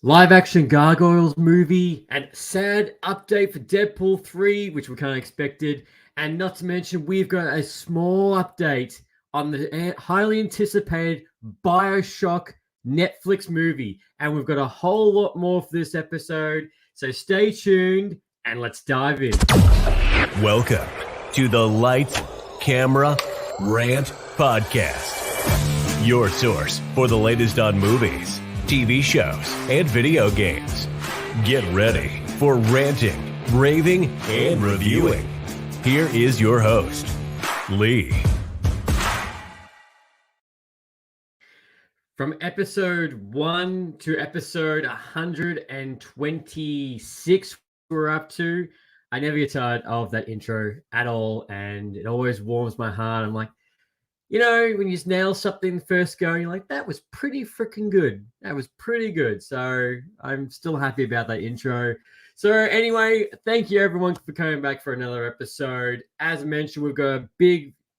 live action Gargoyles movie, and sad update for Deadpool 3, which we kind of expected. And not to mention, we've got a small update on the highly anticipated Bioshock Netflix movie. And we've got a whole lot more for this episode. So stay tuned and let's dive in. Welcome to the Light, Camera, Rant Podcast. Your source for the latest on movies, TV shows, and video games. Get ready for ranting, raving, and reviewing. Here is your host, Lee. From episode 1 to episode 126 we're up to. I never get tired of that intro at all, and it always warms my heart. I'm like, you know, when you nail something first go, you're like, that was pretty freaking good. That was pretty good. So I'm still happy about that intro. So anyway, thank you everyone for coming back for another episode. As mentioned, we've got a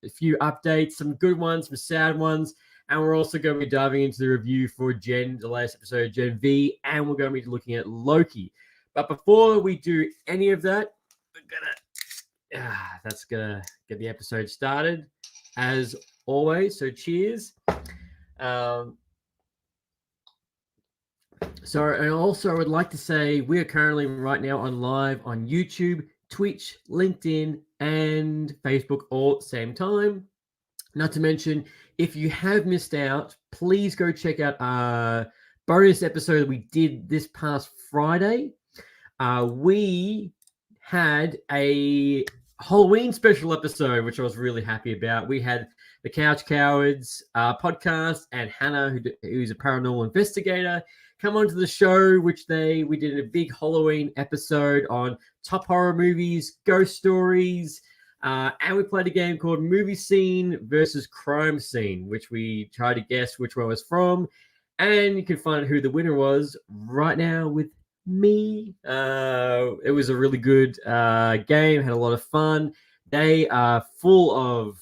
few updates, some good ones, some sad ones. And we're also going to be diving into the review for the latest episode of Gen V, and we're going to be looking at Loki. But before we do any of that, that's going to get the episode started as always. So cheers. And also I would like to say we are currently right now on live on YouTube, Twitch, LinkedIn, and Facebook all at the same time. Not to mention, if you have missed out, please go check out our bonus episode we did this past Friday. We had a Halloween special episode, which I was really happy about. We had the Couch Cowards podcast and Hannah, who's a paranormal investigator, come onto the show, we did a big Halloween episode on top horror movies, ghost stories, and we played a game called Movie Scene versus Crime Scene, which we tried to guess which one was from. And you can find who the winner was right now with me. It was a really good game, had a lot of fun. They are full of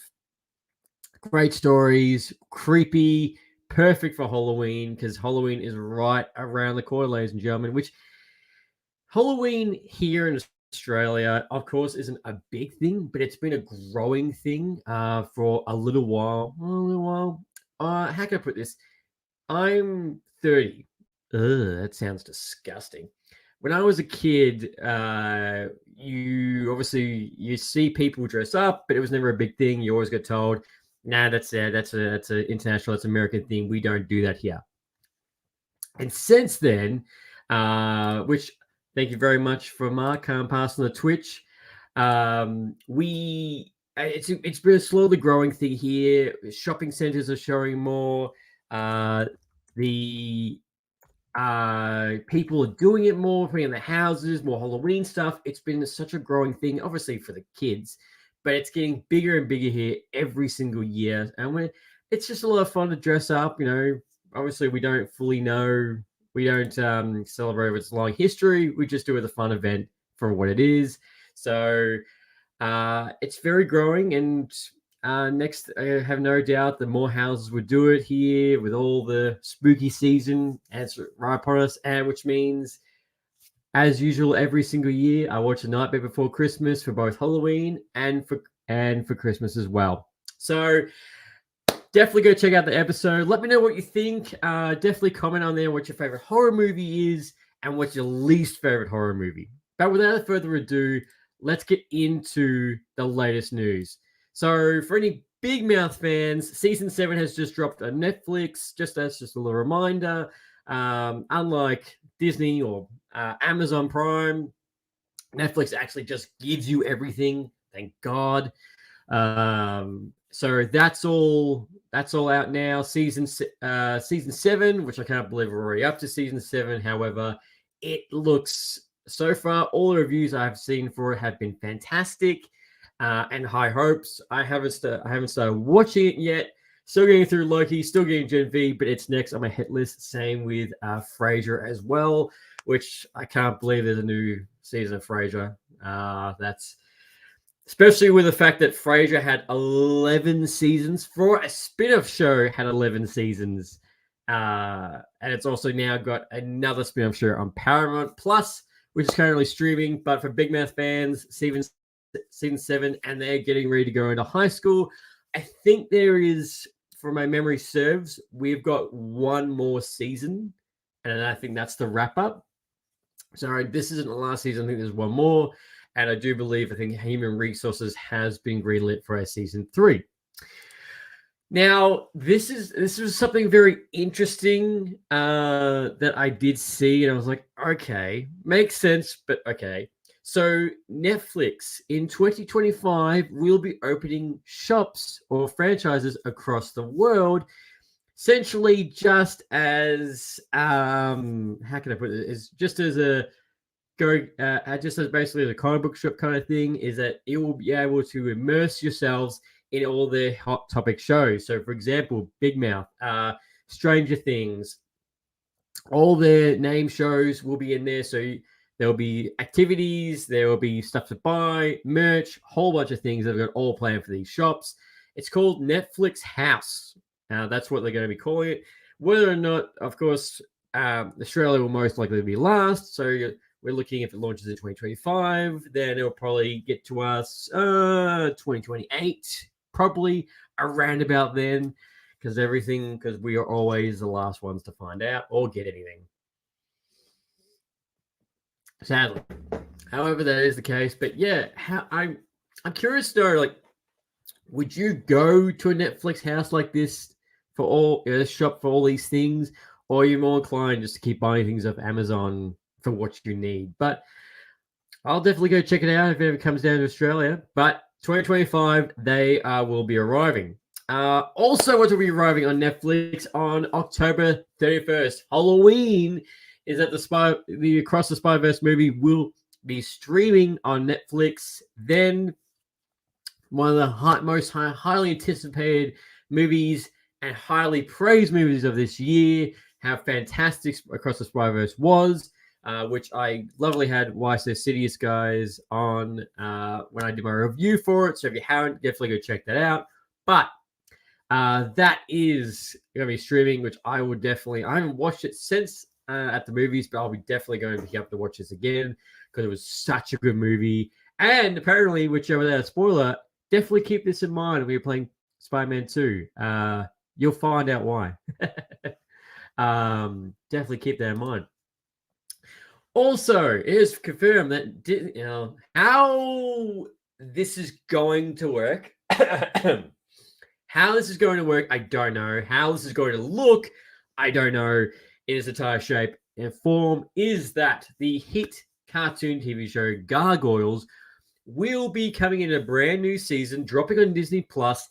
great stories, creepy, perfect for Halloween, because Halloween is right around the corner, ladies and gentlemen, which Halloween here in Australia, of course, isn't a big thing, but it's been a growing thing for a little while. How can I put this? I'm 30. Ugh, that sounds disgusting. When I was a kid, you see people dress up, but it was never a big thing. You always get told, "Nah, that's an international, that's an American thing. We don't do that here." And since then, which thank you very much for Mark pass on the Twitch. It's been a slowly growing thing here. Shopping centers are showing more. People are doing it more, putting in the houses, more Halloween stuff. It's been such a growing thing, obviously for the kids, but it's getting bigger and bigger here every single year. And it's just a lot of fun to dress up. You know, obviously we don't fully know. We don't celebrate its long history. We just do it as a fun event for what it is. So it's very growing. And next, I have no doubt that more houses would do it here with all the spooky season. And it's right upon us. And which means, as usual, every single year, I watch The Nightmare Before Christmas for both Halloween and for Christmas as well. So definitely go check out the episode. Let me know what you think. Definitely comment on there what your favorite horror movie is and what's your least favorite horror movie. But without further ado, let's get into the latest news. So for any Big Mouth fans, season 7 has just dropped on Netflix. Just a little reminder. Unlike Disney or Amazon Prime, Netflix actually just gives you everything. Thank God. So that's all out now. Season 7, which I can't believe we're already up to season 7. However, it looks, so far, all the reviews I've seen for it have been fantastic and high hopes. I haven't started watching it yet. Still getting through Loki, still getting Gen V, but it's next on my hit list. Same with Frasier as well, which I can't believe there's a new season of Frasier. That's especially with the fact that Frasier had 11 seasons. For a spin-off show, had 11 seasons. And it's also now got another spin-off show on Paramount Plus, which is currently streaming. But for Big Mouth fans, season 7, and they're getting ready to go into high school. I think there is, for my memory serves, we've got one more season, and I think that's the wrap-up. So this isn't the last season. I think there's one more, and I do believe, I think Human Resources has been greenlit for a season 3. Now, this is something very interesting that I did see, and I was like, okay, makes sense, but okay. So Netflix in 2025 will be opening shops or franchises across the world, essentially just as how can I put it? Is just as a just as basically the comic book shop kind of thing, is that it will be able to immerse yourselves in all their hot topic shows. So, for example, Big Mouth, Stranger Things, all their name shows will be in there. So there'll be activities, there will be stuff to buy, merch, whole bunch of things that have got all planned for these shops. It's called Netflix House. That's what they're going to be calling it. Whether or not, of course, Australia will most likely be last. So we're looking, if it launches in 2025, then it'll probably get to us 2028, probably around about then, because we are always the last ones to find out or get anything. Sadly. However, that is the case. But yeah, I'm curious to know, like, would you go to a Netflix house like this for all shop for all these things, or are you more inclined just to keep buying things off Amazon for what you need? But I'll definitely go check it out if it ever comes down to Australia. But 2025, they will be arriving. Also, what will be arriving on Netflix on October 31st, Halloween, is that the Across the Spider-Verse movie will be streaming on Netflix. Then one of the most highly anticipated movies and highly praised movies of this year, how fantastic Across the Spider-Verse was, which I lovely had Why So Sidious guys on when I did my review for it. So if you haven't, definitely go check that out. But that is going to be streaming, which I haven't watched it since at the movies, but I'll be definitely going to pick up to watch this again because it was such a good movie. And apparently, whichever that spoiler, definitely keep this in mind when you're playing Spider-Man 2. You'll find out why. Definitely keep that in mind. Also, it is confirmed that how this is going to work. How this is going to work, I don't know. How this is going to look, I don't know. In its entire shape and form, is that the hit cartoon TV show Gargoyles will be coming in a brand new season, dropping on Disney Plus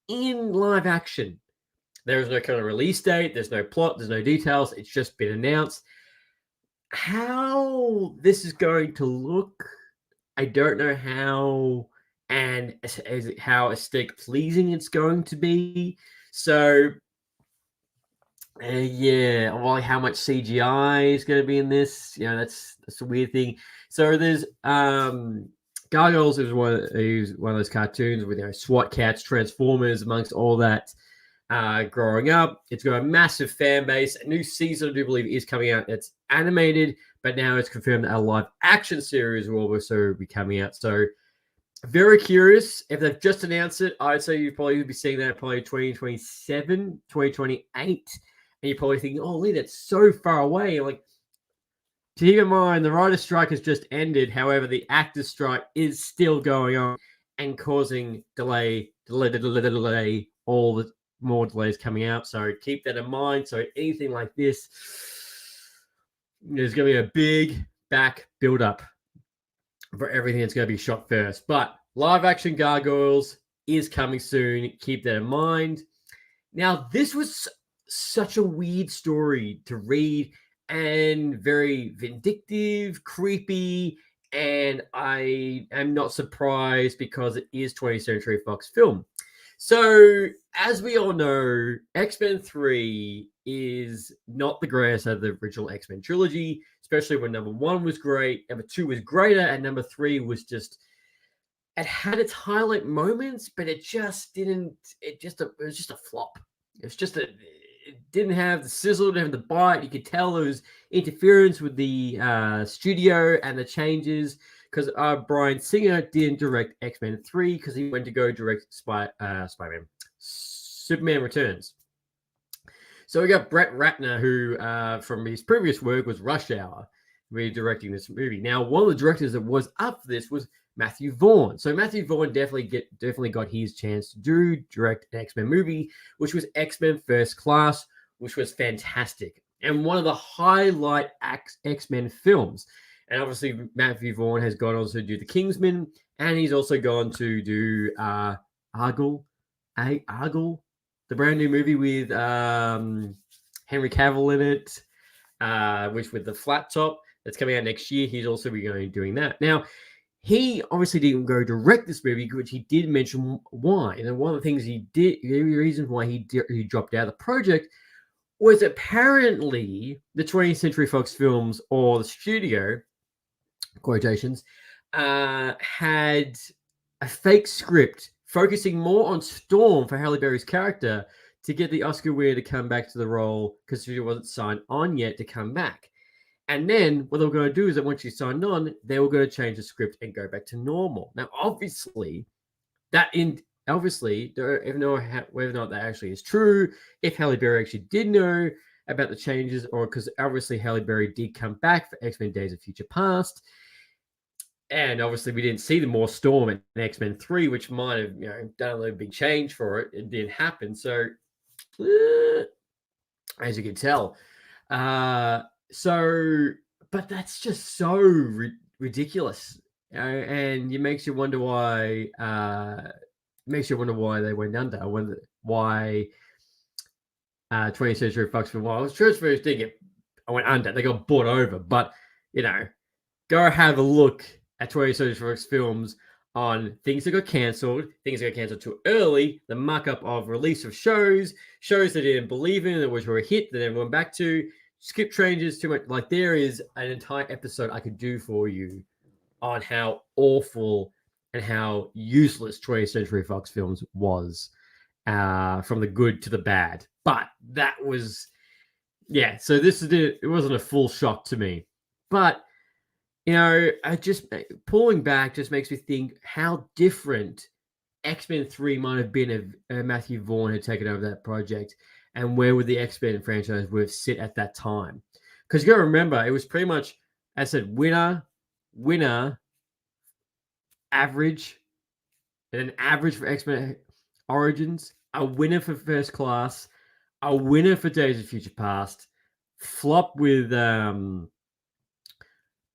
in live action. There is no kind of release date, there's no plot, there's no details. It's just been announced. How this is going to look, I don't know how, and how aesthetic pleasing it's going to be. So, yeah, well, how much CGI is going to be in this? That's a weird thing. So there's Gargoyles is one of those cartoons with SWAT cats, Transformers, amongst all that. Growing up, it's got a massive fan base. A new season, I do believe, is coming out. It's animated, but now it's confirmed that a live action series will also be coming out. So very curious. If they've just announced it, I'd say you'd probably be seeing that probably 2027, 2028. And you're probably thinking, oh, Lee, that's so far away. Like, to keep in mind, the writer's strike has just ended. However, the actor's strike is still going on and causing delay, all the more delays coming out. So keep that in mind. So anything like this, there's going to be a big back build up for everything that's going to be shot first. But live action Gargoyles is coming soon. Keep that in mind. Now, this was such a weird story to read and very vindictive, creepy, and I am not surprised because it is 20th Century Fox film. So, as we all know, X-Men 3 is not the greatest out of the original X-Men trilogy, especially when number 1 was great, number 2 was greater, and number 3 was just, it had its highlight moments, but it just didn't, it was just a flop. It's just it didn't have the sizzle, didn't have the bite. You could tell there was interference with the studio and the changes because Bryan Singer didn't direct X-Men 3 because he went to go direct Spider-Man, Superman Returns. So we got Brett Ratner, who from his previous work was Rush Hour, redirecting this movie. Now, one of the directors that was up for this was Matthew Vaughn. So Matthew Vaughn definitely got his chance to direct an X-Men movie, which was X-Men First Class, which was fantastic and one of the highlight X-Men films. And obviously, Matthew Vaughn has gone on to do The Kingsman, and he's also gone to do Argylle, the brand new movie with Henry Cavill in it, which with the flat top that's coming out next year. He's also going doing that. Now, he obviously didn't go direct this movie, which he did mention why. And one of the things he did, the reason why he dropped out of the project was apparently the 20th Century Fox Films or the studio, quotations, had a fake script focusing more on Storm for Halle Berry's character to get the Oscar winner to come back to the role because she wasn't signed on yet to come back. And then what they were going to do is that once she signed on, they were going to change the script and go back to normal. Now, obviously, even though whether or not that actually is true, if Halle Berry actually did know about the changes, or because obviously Halle Berry did come back for X-Men Days of Future Past, and obviously we didn't see the more Storm in X-Men 3, which might have done a little big change for it. It didn't happen. So, as you can tell, but that's just so ridiculous, and it makes you wonder why. Why they went under. I wonder why 20th Century Fox went. Well, Transfers didn't went under. They got bought over. But go have a look at 20th Century Fox Films on things that got cancelled, things that got cancelled too early, the muck-up of release of shows they didn't believe in, which were a hit that everyone went back to, skip changes too much. Like, there is an entire episode I could do for you on how awful and how useless 20th Century Fox Films was, from the good to the bad. But that was, so it wasn't a full shock to me. But, I just, pulling back just makes me think how different X-Men 3 might have been if Matthew Vaughn had taken over that project, and where would the X-Men franchise would have sit at that time. Because you got to remember, it was pretty much, as I said, winner, average, and an average for X-Men Origins, a winner for First Class, a winner for Days of Future Past, flop with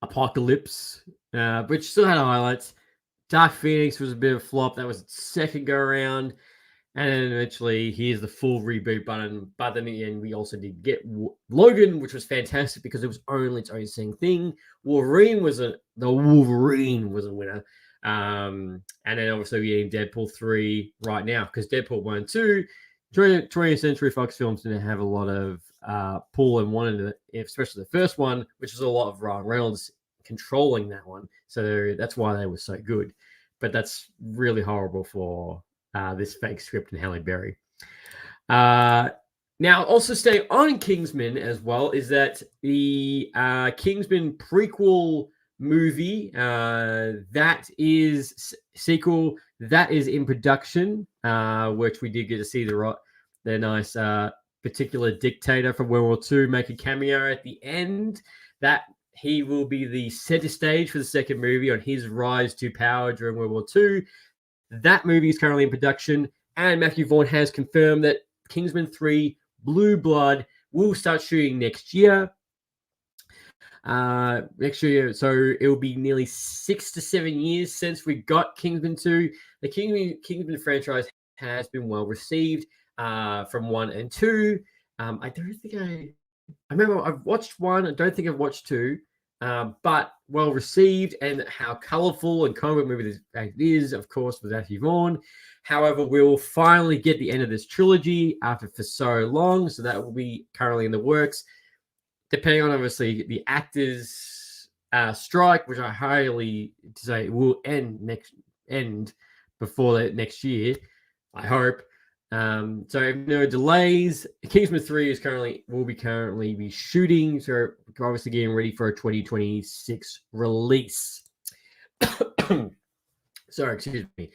Apocalypse, which still had highlights. Dark Phoenix was a bit of a flop. That was its second go around. And then eventually, here's the full reboot button. But then in the end, we also did get Logan, which was fantastic because it was only its own thing. Wolverine was a winner. And then obviously we're getting Deadpool 3 right now because Deadpool 1 and 2, 20th Century Fox Films didn't have a lot of pull and wanted it, especially the first one, which was a lot of Ryan Reynolds controlling that one. So that's why they were so good. But that's really horrible for this fake script and Halle Berry. Now, also staying on Kingsman as well is that the Kingsman prequel movie that is sequel that is in production, which we did get to see the nice particular dictator from World War II make a cameo at the end. That he will be the center stage for the second movie on his rise to power during World War II. That movie is currently in production, and Matthew Vaughn has confirmed that Kingsman 3 Blue Blood will start shooting next year. So it will be nearly 6 to 7 years since we got Kingsman 2. The Kingsman franchise has been well received from 1 and 2. I remember I've watched 1. I don't think I've watched 2. But well received, and how colorful and comic movie it is, of course, with Matthew Vaughn. However, we'll finally get the end of this trilogy for so long, so that will be currently in the works. Depending on obviously the actors' strike, which I highly say will end before next year, I hope. So if no delays, Kingsman 3 will currently be shooting. So we're obviously getting ready for a 2026 release. Sorry, excuse me.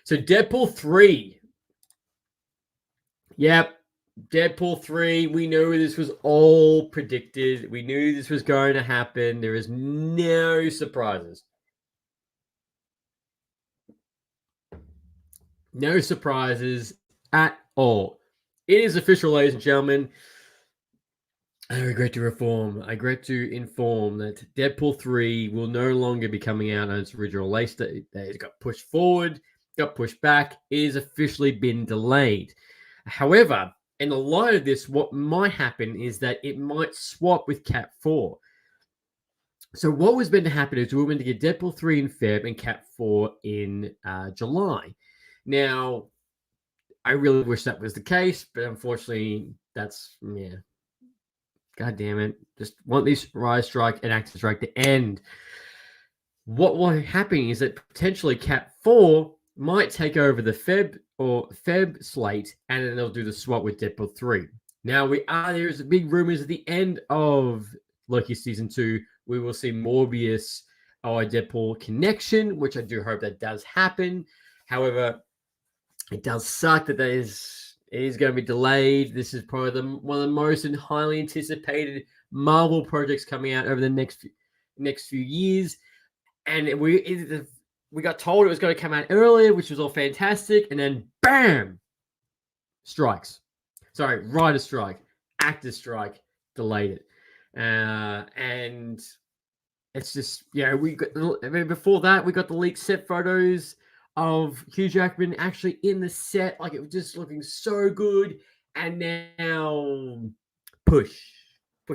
So Deadpool 3. Yep. Deadpool 3. We knew this was all predicted. We knew this was going to happen. There is no surprises. No surprises at all. It is official, ladies and gentlemen. I regret to inform that Deadpool 3 will no longer be coming out on its original release date. It got pushed forward, got pushed back. It has officially been delayed. However, in the light of this, what might happen is that it might swap with Cat 4. So what was meant to happen is we were meant to get Deadpool 3 in Feb and Cat 4 in July. Now, I really wish that was the case, but unfortunately, that's, yeah. God damn it. Just want this Rise Strike and Actor Strike to end. What will happen is that potentially Cat 4 might take over the Feb slate, and then they'll do the swap with Deadpool 3. Now, there's big rumors at the end of Loki Season 2, we will see Morbius or Deadpool connection, which I do hope that does happen. However, it does suck that it is going to be delayed. This is probably one of the most and highly anticipated Marvel projects coming out over the next few years. And we got told it was going to come out earlier, which was all fantastic. And then, bam, strikes. Sorry, writer strike, actor strike, delayed it. And it's just, before that, we got the leaked set photos of Hugh Jackman actually in the set, like it was just looking so good, and now push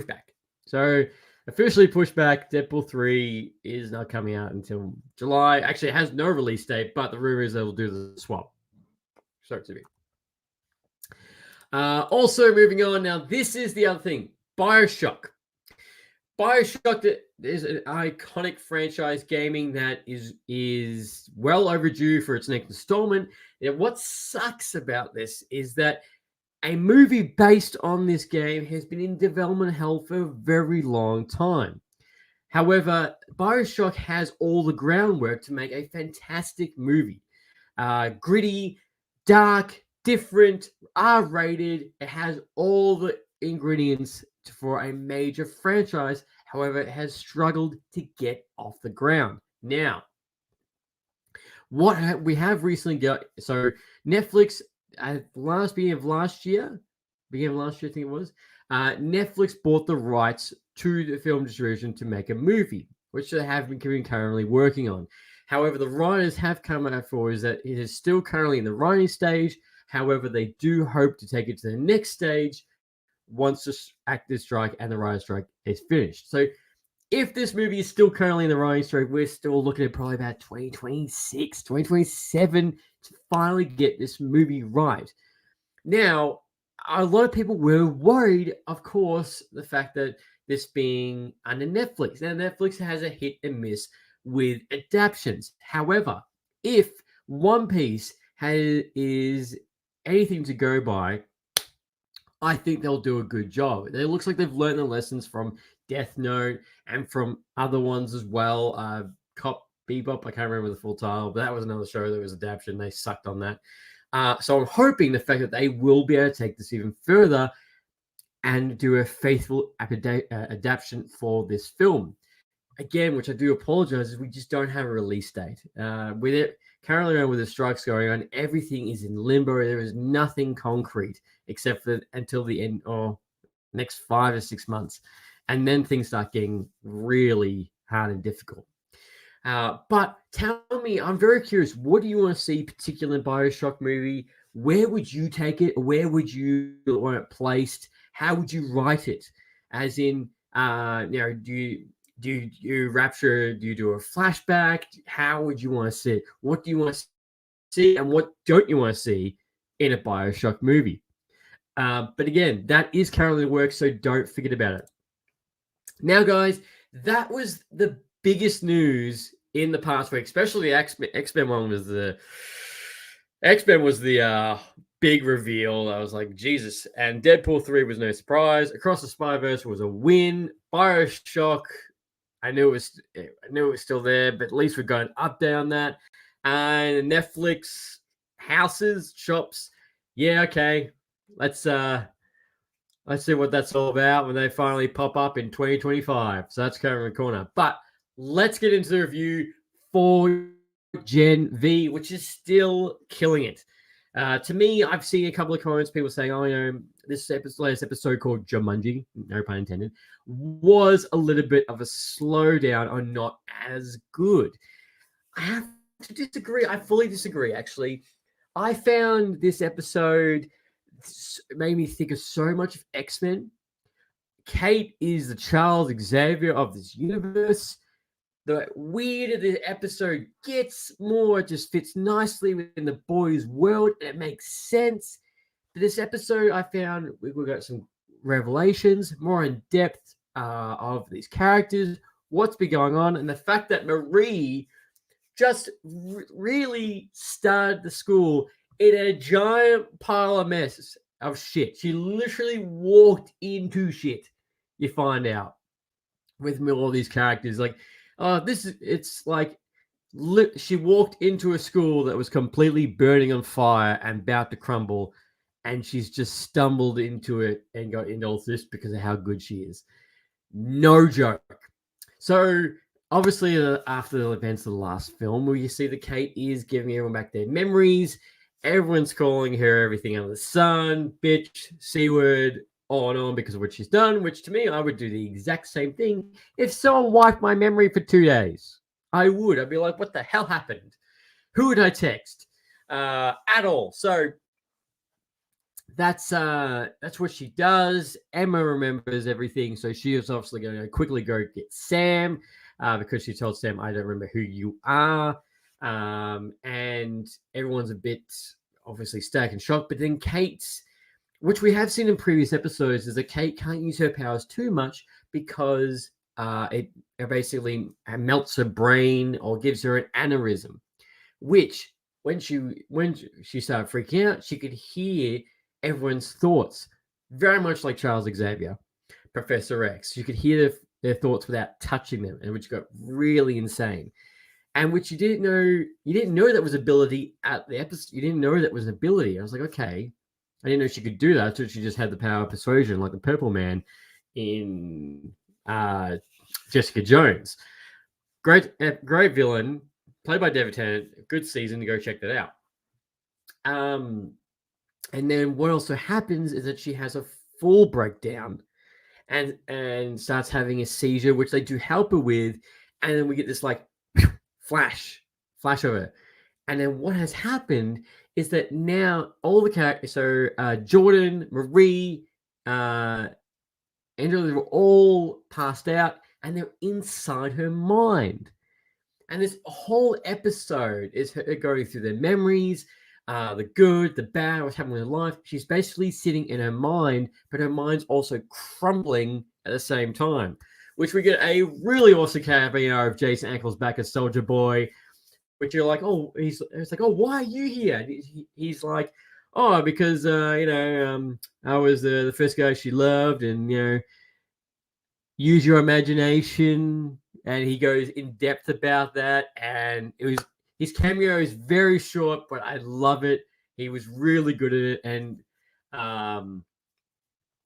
back. So officially pushed back. Deadpool 3 is not coming out until July. Actually, it has no release date, but the rumor is they will do the swap. So to be. Also moving on now, this is the other thing. Bioshock is an iconic franchise gaming that is well overdue for its next installment. And what sucks about this is that a movie based on this game has been in development hell for a very long time. However, Bioshock has all the groundwork to make a fantastic movie. Gritty, dark, different, R-rated. It has all the ingredients for a major franchise. However, it has struggled to get off the ground. Now, what we have recently got, so Netflix, at beginning of last year, I think it was, Netflix bought the rights to the film distribution to make a movie, which they have been currently working on. However, the writers have come out for is that it is still currently in the writing stage. However, they do hope to take it to the next stage once the actor strike and the writer strike is finished. So if this movie is still currently in the writing strike, we're still looking at probably about 2026, 2027 to finally get this movie right. Now, a lot of people were worried, of course, the fact that this being under Netflix. Now, Netflix has a hit and miss with adaptations. However, if One Piece is anything to go by, I think they'll do a good job. It looks like they've learned the lessons from Death Note and from other ones as well. Cop Bebop, I can't remember the full title, but that was another show that was adaptation. They sucked on that. So I'm hoping the fact that they will be able to take this even further and do a faithful adaptation for this film. Again, which I do apologize, is we just don't have a release date. With it currently with the strikes going on, everything is in limbo. There is nothing concrete except for until the end or next 5 or 6 months. And then things start getting really hard and difficult. But tell me, I'm very curious, what do you want to see, particularly in Bioshock movie? Where would you take it? Where would you want it placed? How would you write it? As in, do you rapture? Do you do a flashback? How would you want to see it? What do you want to see, and what don't you want to see in a Bioshock movie? But again, that is currently the work, so don't forget about it. Now, guys, that was the biggest news in the past week, especially the X-Men one was the big reveal. I was like, Jesus. And Deadpool 3 was no surprise. Across the Spider-Verse was a win. Bioshock, I knew it was still there, but at least we've got an update on that. And Netflix houses, shops. Yeah, okay. Let's see what that's all about when they finally pop up in 2025. So that's coming around the corner. But let's get into the review for Gen V, which is still killing it. To me, I've seen a couple of comments, people saying, "Oh, this latest episode called Jumanji, no pun intended, was a little bit of a slowdown or not as good." I have to disagree. I fully disagree. Actually, I found this episode made me think of so much of X-Men. Kate is the Charles Xavier of this universe. The weirder the episode gets, more it just fits nicely within the boys' world, and it makes sense. But this episode, I found we got some revelations, more in depth of these characters, what's been going on, and the fact that Marie just really started the school in a giant pile of mess of shit. She literally walked into shit, you find out, with all these characters. Like, it's like she walked into a school that was completely burning on fire and about to crumble, and she's just stumbled into it and got into all this because of how good she is. No joke. So obviously, after the events of the last film, where you see that Kate is giving everyone back their memories, everyone's calling her everything under the sun, bitch, C-word, on because of what she's done, which to me, I would do the exact same thing. If someone wiped my memory for 2 days, I would. I'd be like, what the hell happened? Who would I text? At all. So that's what she does. Emma remembers everything, so she is obviously going to quickly go get Sam because she told Sam, I don't remember who you are. And everyone's a bit obviously stuck and shocked. But then Kate's, which we have seen in previous episodes, is that Kate can't use her powers too much because it basically melts her brain or gives her an aneurysm, which when she started freaking out, she could hear everyone's thoughts, very much like Charles Xavier, Professor X. You could hear their thoughts without touching them, and which got really insane. And which you didn't know that was ability at the episode. You didn't know that was an ability. I was like, okay, I didn't know she could do that. So she just had the power of persuasion, like the Purple Man in Jessica Jones. Great villain, played by David Tennant. Good season to go check that out. And then what also happens is that she has a full breakdown and starts having a seizure, which they do help her with. And then we get this like flash of it. And then what has happened is that now all the characters, so Jordan, Marie, Angela, they were all passed out and they're inside her mind. And this whole episode is her going through their memories, the good, the bad, what's happening in her life. She's basically sitting in her mind, but her mind's also crumbling at the same time, which we get a really awesome cameo of Jason Ackles back as Soldier Boy, which you're like, oh, it's like, oh, why are you here? And he's like, oh, because, I was the first guy she loved and, use your imagination. And he goes in depth about that. And his cameo is very short, but I love it. He was really good at it. And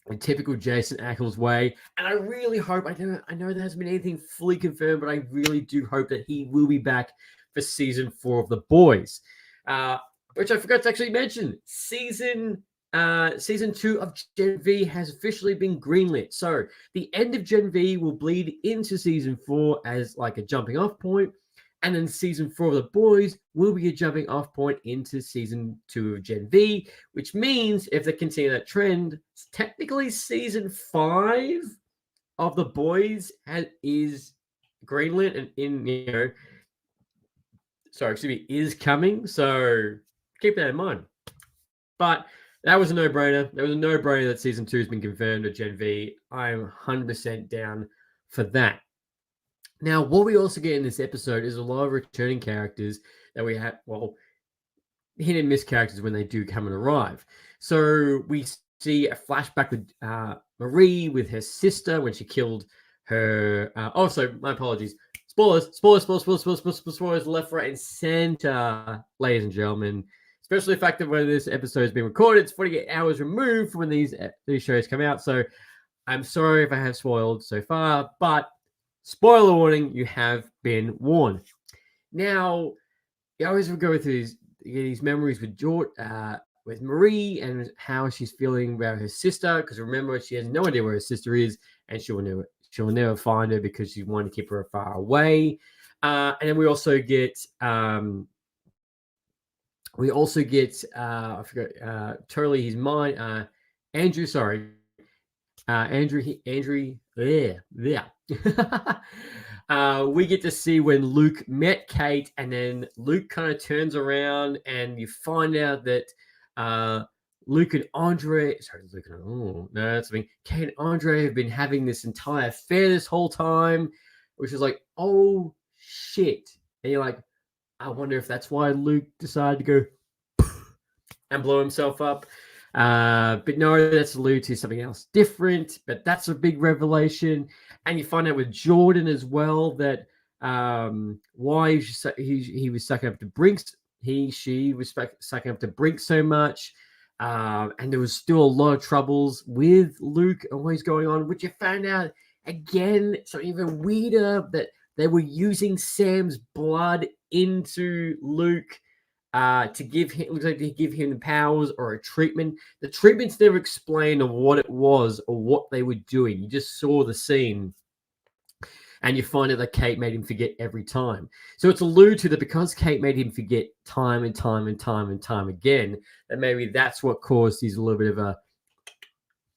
in typical Jason Ackles way. And I really hope, I know there hasn't been anything fully confirmed, but I really do hope that he will be back for season 4 of The Boys, which I forgot to actually mention. Season 2 of Gen V has officially been greenlit. So the end of Gen V will bleed into season 4 as like a jumping off point. And then season 4 of The Boys will be a jumping off point into season 2 of Gen V, which means if they continue that trend, technically season 5 of The Boys is greenlit and is coming. So keep that in mind. But that was a no-brainer. There was a no-brainer that season 2 has been confirmed at Gen V. I'm 100% down for that. Now, what we also get in this episode is a lot of returning characters that we have. Well, hit and miss characters when they do come and arrive. So we see a flashback with Marie with her sister when she killed her. My apologies. Spoilers, left, right, and center, ladies and gentlemen. Especially the fact that when this episode has been recorded, it's 48 hours removed from when these shows come out. So I'm sorry if I have spoiled so far, but spoiler warning, you have been warned. Now, you always go through these memories with with Marie and how she's feeling about her sister. Because remember, she has no idea where her sister is, and she'll never find her because she wanted to keep her far away. And then we also get I forgot totally his mind. Andrew, sorry, Andrew. Yeah. We get to see when Luke met Kate, and then Luke kind of turns around, and you find out that Kate and Andre have been having this entire affair this whole time, which is like, oh shit. And you're like, I wonder if that's why Luke decided to go and blow himself up. But no, that's alluded to something else different. But that's a big revelation. And you find out with Jordan as well that why he was sucking up to Brinks. She was sucking up to Brink so much. And there was still a lot of troubles with Luke always going on, which you found out again, so even weirder, that they were using Sam's blood into Luke to give him the powers or a treatment. The treatments never explained of what it was or what they were doing. You just saw the scene. And you find out that Kate made him forget every time. So it's alluded to that because Kate made him forget time and time and time and time again, that maybe that's what caused his a little bit of a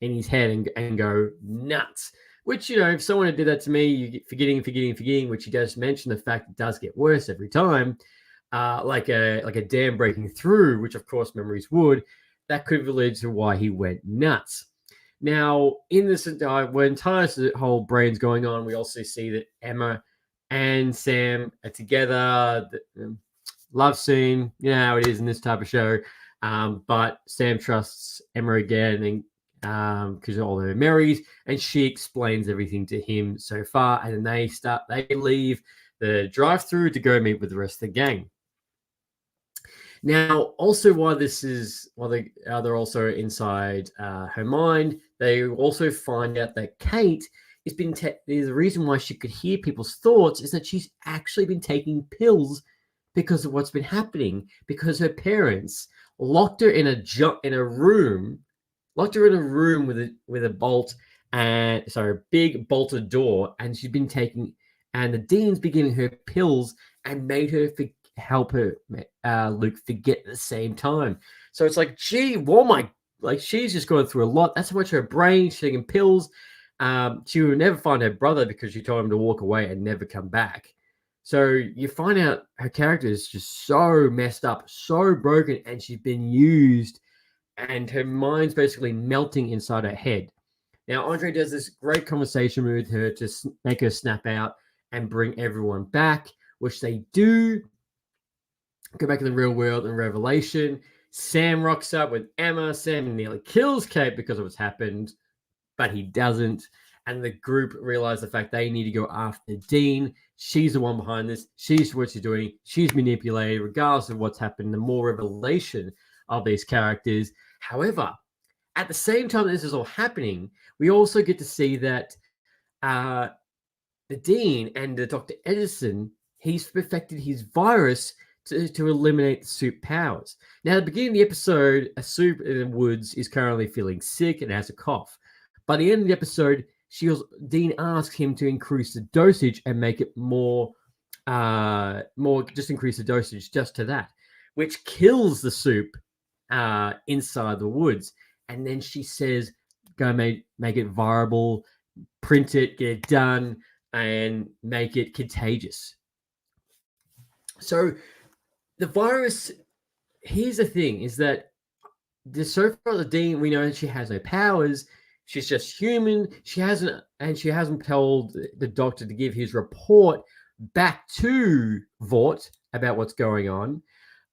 in his head and go nuts. Which, if someone did that to me, you get forgetting, which he does mention the fact it does get worse every time, like a dam breaking through, which of course memories would, that could have led to why he went nuts. Now, in this when Tyler's whole brain's going on, we also see that Emma and Sam are together. Love scene, you know how it is in this type of show. But Sam trusts Emma again, and because all their memories, and she explains everything to him so far. And then they leave the drive-through to go meet with the rest of the gang. Now, also while they're also inside her mind, they also find out that Kate has been. The reason why she could hear people's thoughts is that she's actually been taking pills because of what's been happening. Because her parents locked her in a room with a bolt a big bolted door, and she's been taking. And the dean's been giving her pills and made her help her Luke forget at the same time. So it's like, she's just going through a lot. That's how much her brain, she's taking pills. She will never find her brother because she told him to walk away and never come back. So you find out her character is just so messed up, so broken, and she's been used, and her mind's basically melting inside her head. Now, Andre does this great conversation with her to make her snap out and bring everyone back, which they do. Go back to the real world and revelation. Sam rocks up with Emma. Sam nearly kills Kate because of what's happened, but he doesn't. And the group realize the fact they need to go after Dean. She's the one behind this. She's what she's doing. She's manipulated, regardless of what's happened. The more revelation of these characters. However, at the same time this is all happening, we also get to see that the Dean and the Dr. Edison, he's perfected his virus to eliminate the Soup powers. Now, at the beginning of the episode, a Soup in the woods is currently feeling sick and has a cough. By the end of the episode, Dean asks him to increase the dosage and make it more, just increase the dosage just to that, which kills the Soup inside the woods. And then she says, go make it viable, print it, get it done, and make it contagious. So the virus, here's the thing, is that so far the Dean, we know that she has no powers. She's just human. She hasn't told the doctor to give his report back to Vought about what's going on.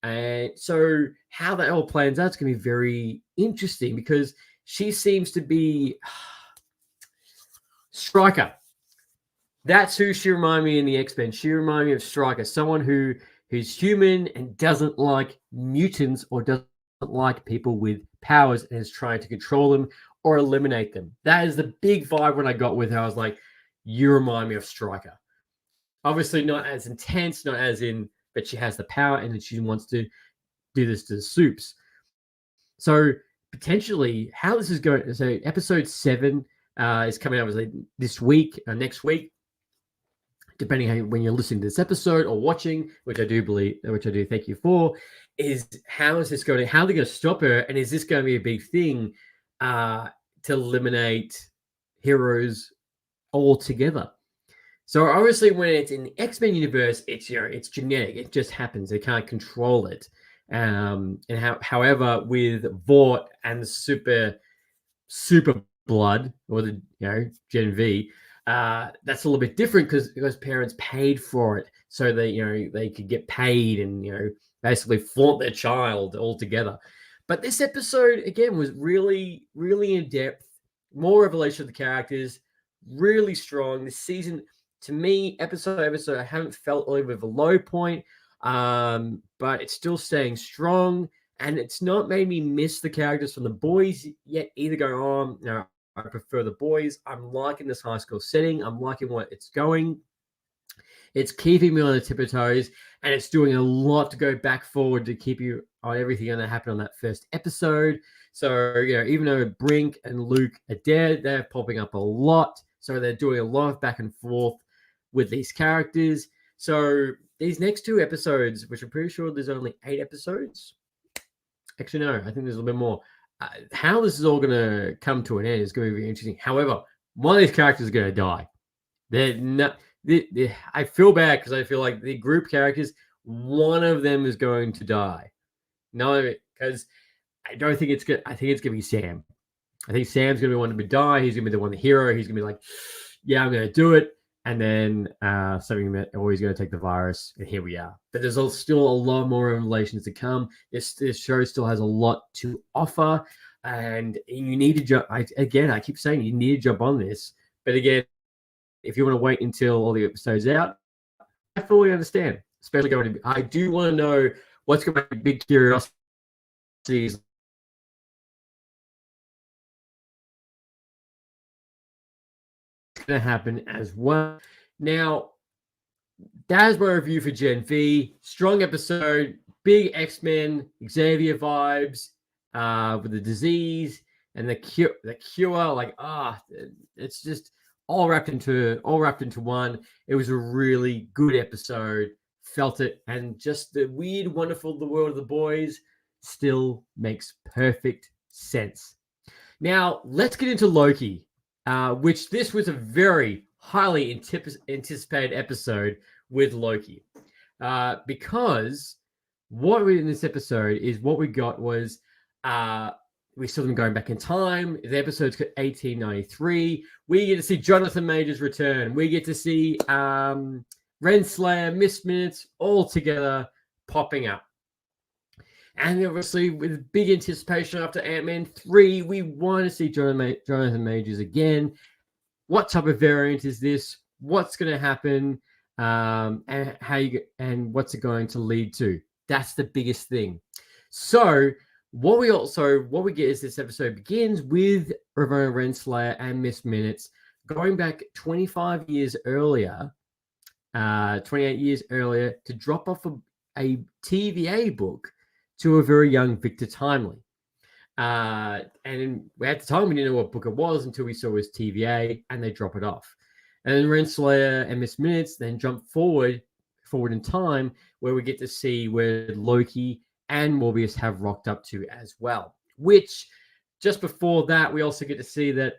And so how that all plans out is going to be very interesting because she seems to be Stryker. That's who she reminded me in the X-Men. She reminded me of Stryker, someone who's human and doesn't like mutants or doesn't like people with powers and is trying to control them or eliminate them. That is the big vibe when I got with her. I was like, you remind me of Stryker. Obviously not as intense, not as in, but she has the power and she wants to do this to the Supes. So potentially how this is going. So episode 7 is coming out this week, next week, depending on when you're listening to this episode or watching, which I do thank you for, is how is this going to, how are they going to stop her? And is this going to be a big thing to eliminate heroes altogether? So obviously when it's in the X-Men universe, it's it's genetic. It just happens. They can't control it. However, with Vought and the super blood or the Gen V, that's a little bit different because parents paid for it, so they could get paid and basically flaunt their child altogether. But this episode again was really, really in depth, more revelation of the characters, really strong. This season, to me, episode, I haven't felt a little bit of a low point, but it's still staying strong, and it's not made me miss the characters from the boys yet either. Go on, I prefer the boys. I'm liking this high school setting. I'm liking what it's going. It's keeping me on the tip of toes, and it's doing a lot to go back forward to keep you on everything that happened on that first episode. So, even though Brink and Luke are dead, they're popping up a lot. So they're doing a lot of back and forth with these characters. So these next 2 episodes, which I'm pretty sure there's only 8 episodes. Actually, no, I think there's a little bit more. How this is all going to come to an end is going to be interesting. However, one of these characters is going to die. I feel bad because I feel like the group characters, one of them is going to die. No, because I don't think it's good. I think it's going to be Sam. I think Sam's going to be one to die. He's going to be the one, the hero. He's going to be like, yeah, I'm going to do it. And then something that always going to take the virus. And here we are. But there's still a lot more revelations to come. This show still has a lot to offer. And you need to jump. I keep saying you need to jump on this. But again, if you want to wait until all the episodes out, I fully understand. Especially I do want to know what's going to be big curiosity is going to happen as well. Now, that is my review for Gen V. Strong episode, big X-Men, Xavier vibes with the disease and the cure. It's just all wrapped into one. It was a really good episode. Felt it, and just the weird, wonderful, the world of the boys still makes perfect sense. Now, let's get into Loki, which this was a very highly anticipated episode with Loki, because what we in this episode is what we got was we saw them going back in time. The episode's 1893. We get to see Jonathan Majors return. We get to see Renslayer, Miss Minutes, all together popping up. And obviously, with big anticipation after Ant-Man 3, we want to see Jonathan Majors again. What type of variant is this? What's going to happen? And what's it going to lead to? That's the biggest thing. So what we get is this episode begins with Ravonna Renslayer and Miss Minutes going back 28 years earlier, to drop off a TVA book to a very young Victor Timely. And at the time, we didn't know what book it was until we saw his TVA, and they drop it off. And then Renslayer and Miss Minutes then jump forward in time, where we get to see where Loki and Morbius have rocked up to as well. Which, just before that, we also get to see that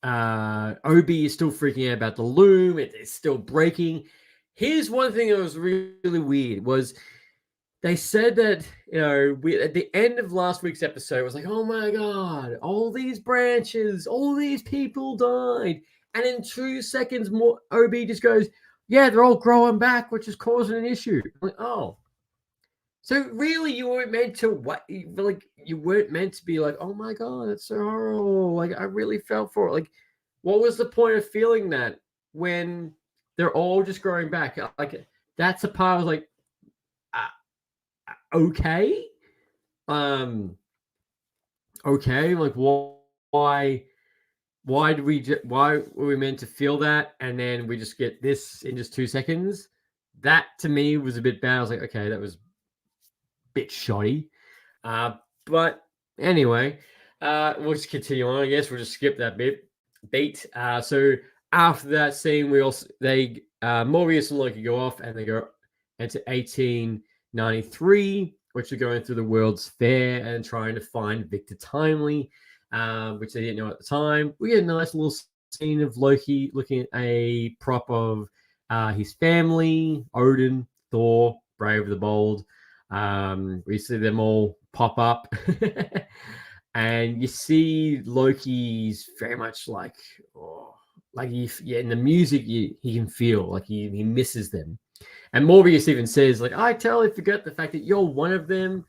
Obi is still freaking out about the loom. It's still breaking. Here's one thing that was really weird was they said that, at the end of last week's episode, it was like, oh my God, all these branches, all these people died. And in 2 seconds more, Obi just goes, yeah, they're all growing back, which is causing an issue. I'm like, oh. So really, you weren't meant to what? Like you weren't meant to be like, oh my god, that's so horrible. Like I really felt for it. Like, what was the point of feeling that when they're all just growing back? Like that's the part I was like, okay, um, okay, like why did why were we meant to feel that, and then we just get this in just 2 seconds? That to me was a bit bad. I was like, okay, that was bit shoddy. But anyway, we'll just continue on. I guess we'll just skip that beat. So after that scene, Morbius and Loki go off, and they go into 1893, which are going through the World's Fair and trying to find Victor Timely, which they didn't know at the time. We get a nice little scene of Loki looking at a prop of his family: Odin, Thor, Brave the Bold. We see them all pop up, and you see Loki's very much like, in the music, he can feel like he misses them. And Morbius even says, like, I totally forgot the fact that you're one of them.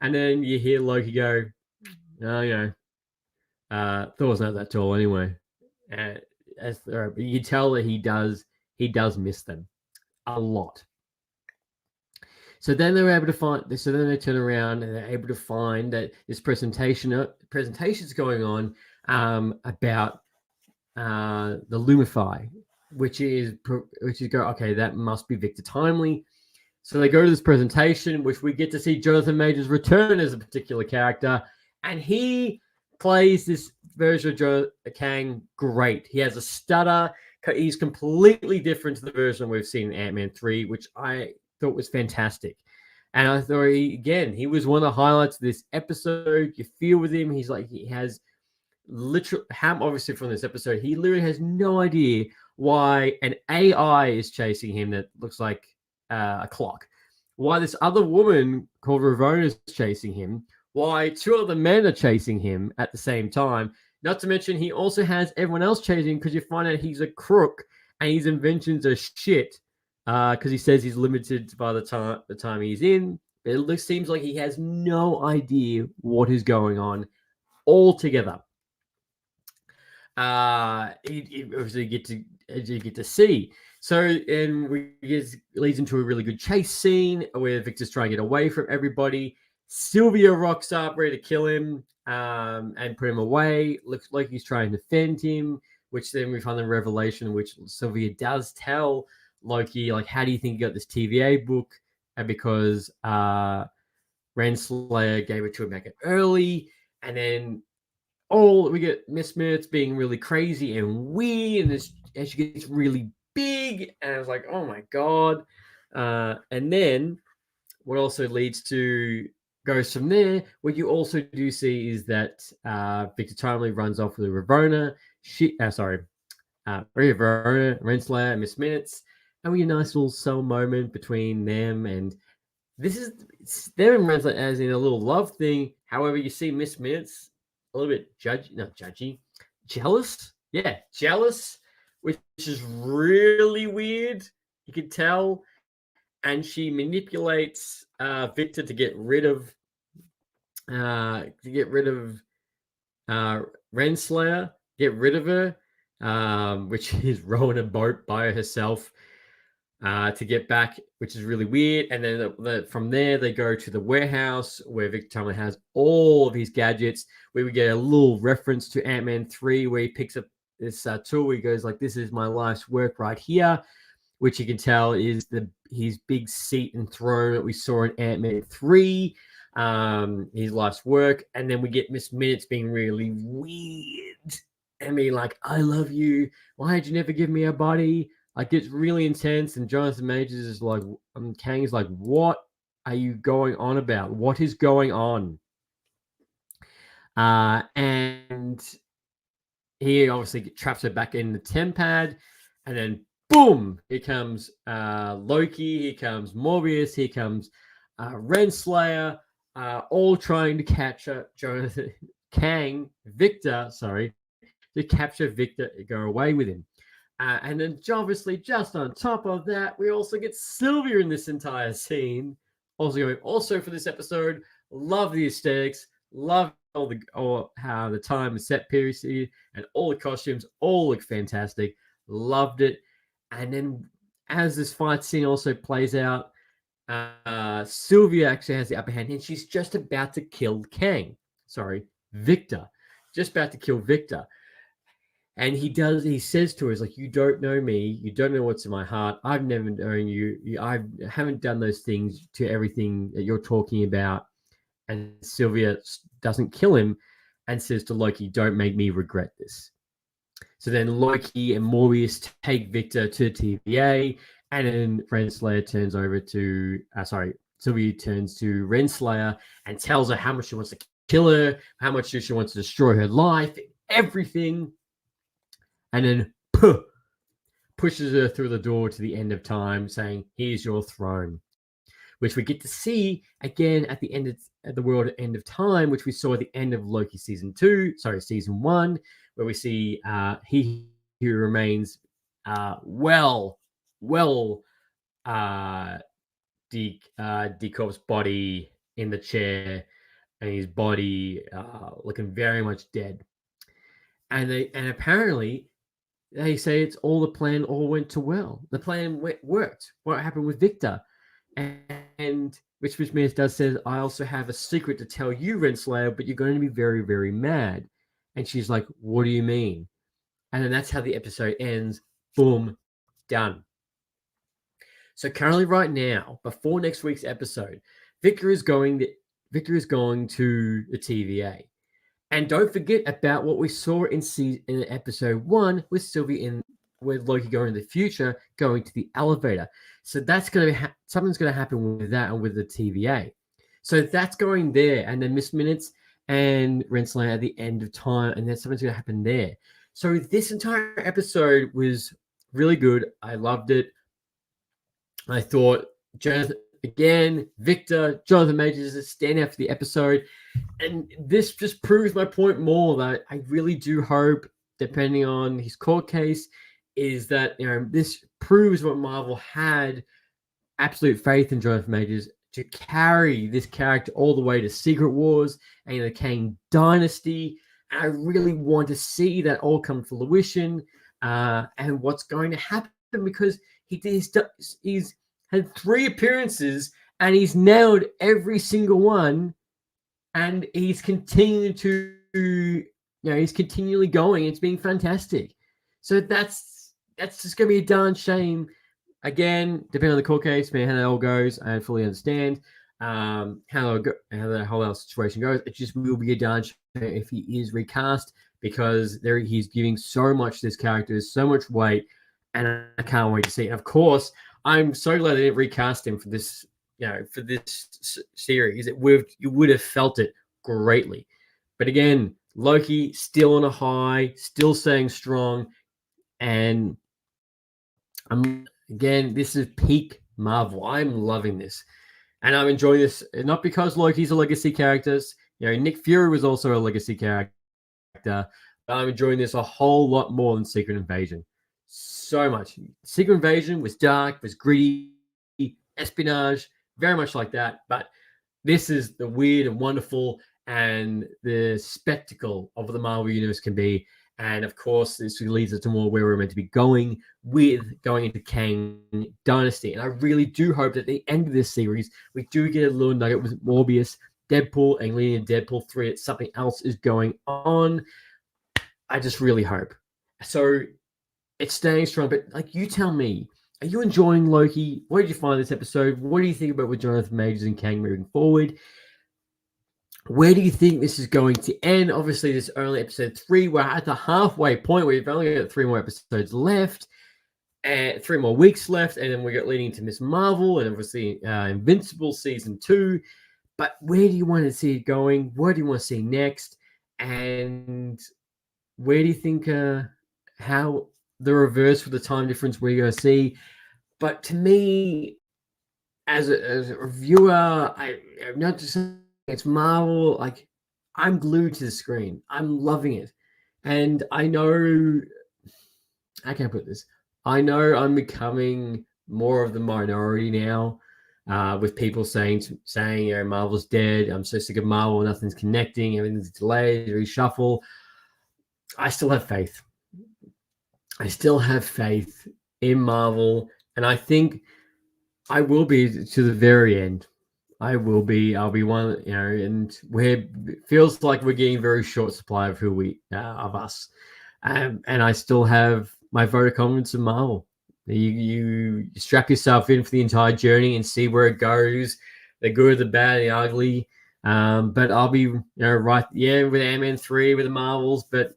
And then you hear Loki go, oh, Thor's not that tall anyway. But you tell that he does miss them a lot. So then they're able to find. So then they turn around and they're able to find that this presentation's going on about the Lumify, which is okay. That must be Victor Timely. So they go to this presentation, which we get to see Jonathan Majors return as a particular character, and he plays this version of Joe Kang great. He has a stutter. He's completely different to the version we've seen in Ant-Man 3, which I thought was fantastic. And I thought he was one of the highlights of this episode. You feel with him, he has literally, obviously from this episode, he literally has no idea why an AI is chasing him that looks like a clock, why this other woman called Ravonna is chasing him, why two other men are chasing him at the same time. Not to mention, he also has everyone else chasing him because you find out he's a crook and his inventions are shit. Because he says he's limited by the time he's in. It seems like he has no idea what is going on altogether. You obviously get to see. So, and leads into a really good chase scene where Victor's trying to get away from everybody. Sylvia rocks up, ready to kill him and put him away. Looks like he's trying to defend him, which then we find the revelation, which Sylvia does tell Loki, like, how do you think you got this TVA book? And because Renslayer gave it to him back early, and then we get Miss Minutes being really crazy and weird, and she gets really big, and I was like, oh my god. And then what also goes from there, what you also do see is that Victor Timely runs off with a Ravonna. Ravonna, Renslayer, and Miss Minutes. And we get a nice little soul moment between them, and them and Renslayer as in a little love thing. However, you see Miss Minutes a little bit jealous. Yeah, jealous, which is really weird. You can tell, and she manipulates Victor to get rid of Renslayer, get rid of her, which is rowing a boat by herself to get back, which is really weird. And then from there, they go to the warehouse where Victor Timely has all of his gadgets, where we get a little reference to Ant-Man 3, where he picks up this tool where he goes like, this is my life's work right here, which you can tell is his big seat and throne that we saw in Ant-Man 3, his life's work. And then we get Miss Minutes being really weird and being like, I love you. Why did you never give me a body? Like, it's really intense, and Jonathan Majors is like, Kang is like, what are you going on about? What is going on? And he obviously traps her back in the TemPad, and then boom, here comes Loki, here comes Morbius, here comes Renslayer, all trying to capture Victor, to capture Victor, go away with him. And then obviously just on top of that, we also get Sylvia in this entire scene. Also for this episode, love the aesthetics, love how the time is set period and all the costumes all look fantastic. Loved it. And then as this fight scene also plays out, Sylvia actually has the upper hand, and she's just about to kill Victor. Just about to kill Victor. And he says to her, like, you don't know me. You don't know what's in my heart. I've never known you. I haven't done those things to everything that you're talking about. And Sylvia doesn't kill him and says to Loki, don't make me regret this. So then Loki and Morbius take Victor to TVA, and then Renslayer turns over to, Sylvia turns to Renslayer and tells her how much she wants to kill her, how much she wants to destroy her life, everything. And then pushes her through the door to the end of time, saying, here's your throne, which we get to see again at the end of the world end of time, which we saw at the end of Loki season 1, where we see he who remains Decorp's body in the chair, and his body looking very much dead. And apparently they say it's all the plan all went to well. The plan worked. What happened with Victor? And which Smith does says, I also have a secret to tell you, Renslayer, but you're going to be very, very mad. And she's like, what do you mean? And then that's how the episode ends. Boom, done. So currently right now, before next week's episode, Victor is going to the TVA. And don't forget about what we saw in episode 1 with Sylvie with Loki going in the future, going to the elevator. So that's going to be something's going to happen with that and with the TVA. So that's going there, and then Miss Minutes and Renslayer at the end of time, and then something's going to happen there. So this entire episode was really good. I loved it. I thought Victor, Jonathan Majors is standing out for the episode. And this just proves my point more that I really do hope, depending on his court case, is that this proves what Marvel had absolute faith in Jonathan Majors to carry this character all the way to Secret Wars and the Kang Dynasty. And I really want to see that all come to fruition and what's going to happen, because he's had 3 appearances and he's nailed every single one. And he's continuing he's continually going. It's been fantastic. So that's just going to be a darn shame. Again, depending on the court case, man, how that all goes, I fully understand how the whole situation goes. It just will be a darn shame if he is recast, because he's giving so much to this character, so much weight, and I can't wait to see it. And of course, I'm so glad they didn't recast him for this. For this series, you would have felt it greatly. But again, Loki still on a high, still staying strong, and this is peak Marvel. I'm loving this, and I'm enjoying this. Not because Loki's a legacy character. Nick Fury was also a legacy character, but I'm enjoying this a whole lot more than Secret Invasion. So much. Secret Invasion was dark, was gritty, espionage. Very much like that, but this is the weird and wonderful and the spectacle of what the Marvel Universe can be. And of course, this leads us to more where we're meant to be going into Kang Dynasty. And I really do hope that at the end of this series, we do get a little nugget with Morbius, Deadpool, and leading to Deadpool 3 that something else is going on. I just really hope. So it's staying strong, but you tell me, are you enjoying Loki? What did you find this episode? What do you think about with Jonathan Majors and Kang moving forward? Where do you think this is going to end? Obviously, this is only episode 3. We're at the halfway point. We've only got 3 more episodes left, and 3 more weeks left, and then we got leading to Miss Marvel and obviously Invincible season 2. But where do you want to see it going? What do you want to see next? And where do you think how the reverse with the time difference we're going to see? But to me, as a viewer, I'm not just saying it's Marvel. I'm glued to the screen. I'm loving it, and I know how can I put this? I know I'm becoming more of the minority now, with people saying, Marvel's dead. I'm so sick of Marvel. Nothing's connecting. Everything's delayed, reshuffle. I still have faith. I still have faith in Marvel, and I think I will be to the very end. I'll be one, and it feels like we're getting a very short supply of of us. And I still have my vote of confidence in Marvel. You strap yourself in for the entire journey and see where it goes, the good, the bad, the ugly. But I'll be right, with Ant-Man 3, with the Marvels, but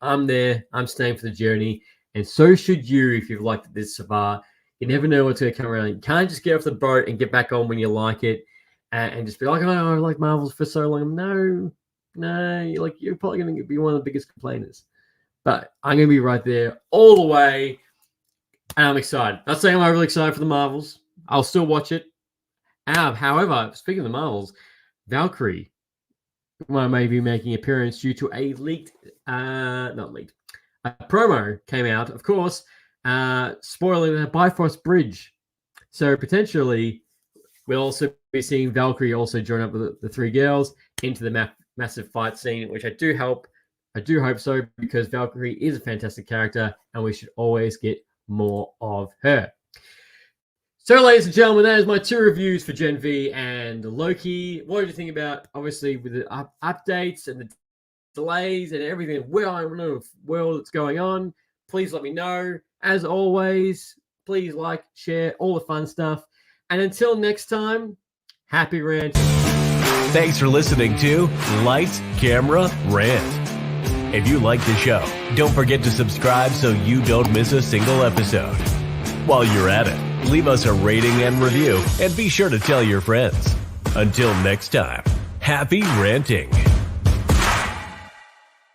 I'm there. I'm staying for the journey. And so should you if you've liked it this far. You never know what's going to come around. You can't just get off the boat and get back on when you like it and just be like, oh, I like Marvels for so long. No, you're probably going to be one of the biggest complainers. But I'm going to be right there all the way, and I'm excited. Not saying I'm really excited for the Marvels. I'll still watch it. However, speaking of the Marvels, Valkyrie may be making an appearance due to a a promo came out, of course, spoiling the Bifrost Bridge. So potentially, we'll also be seeing Valkyrie also join up with the three girls into the massive fight scene, which I do hope so, because Valkyrie is a fantastic character and we should always get more of her. So, ladies and gentlemen, that is my 2 reviews for Gen V and Loki. What did you think about, obviously, with the updates and the delays and everything? Well, I don't know if that's going on. Please let me know. As always, please like, share, all the fun stuff. And until next time, happy ranting. Thanks for listening to Lights, Camera, Rant. If you like the show, don't forget to subscribe so you don't miss a single episode. While you're at it, leave us a rating and review, and be sure to tell your friends. Until next time, happy ranting.